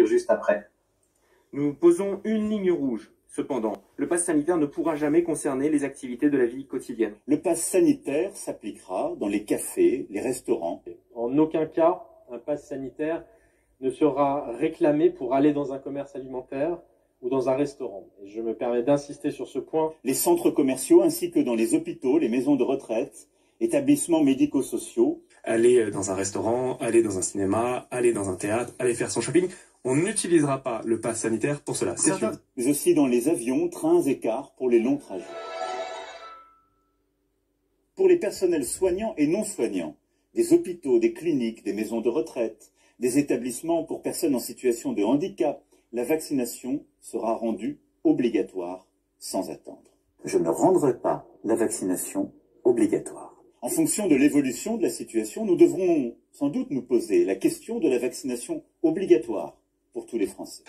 juste après. Nous posons une ligne rouge. Cependant, le pass sanitaire ne pourra jamais concerner les activités de la vie quotidienne. Le pass sanitaire s'appliquera dans les cafés, les restaurants. En aucun cas, un pass sanitaire ne sera réclamé pour aller dans un commerce alimentaire ou dans un restaurant. Et je me permets d'insister sur ce point. Les centres commerciaux ainsi que dans les hôpitaux, les maisons de retraite, établissements médico-sociaux. Aller dans un restaurant, aller dans un cinéma, aller dans un théâtre, aller faire son shopping. On n'utilisera pas le pass sanitaire pour cela, c'est sûr. Mais aussi dans les avions, trains et cars pour les longs trajets. Pour les personnels soignants et non soignants, des hôpitaux, des cliniques, des maisons de retraite, des établissements pour personnes en situation de handicap, la vaccination sera rendue obligatoire sans attendre. Je ne rendrai pas la vaccination obligatoire. En fonction de l'évolution de la situation, nous devrons sans doute nous poser la question de la vaccination obligatoire pour tous les Français.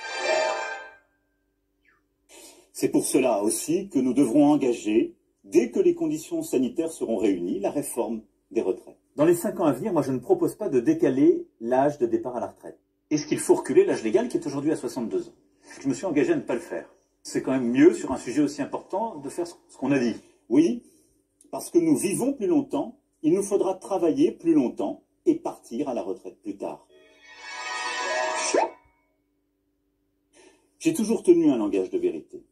C'est pour cela aussi que nous devrons engager, dès que les conditions sanitaires seront réunies, la réforme des retraites. Dans les 5 ans à venir, moi je ne propose pas de décaler l'âge de départ à la retraite. Est-ce qu'il faut reculer l'âge légal qui est aujourd'hui à 62 ans? Je me suis engagé à ne pas le faire. C'est quand même mieux, sur un sujet aussi important, de faire ce qu'on a dit. Oui, parce que nous vivons plus longtemps, il nous faudra travailler plus longtemps et partir à la retraite plus tard. J'ai toujours tenu un langage de vérité.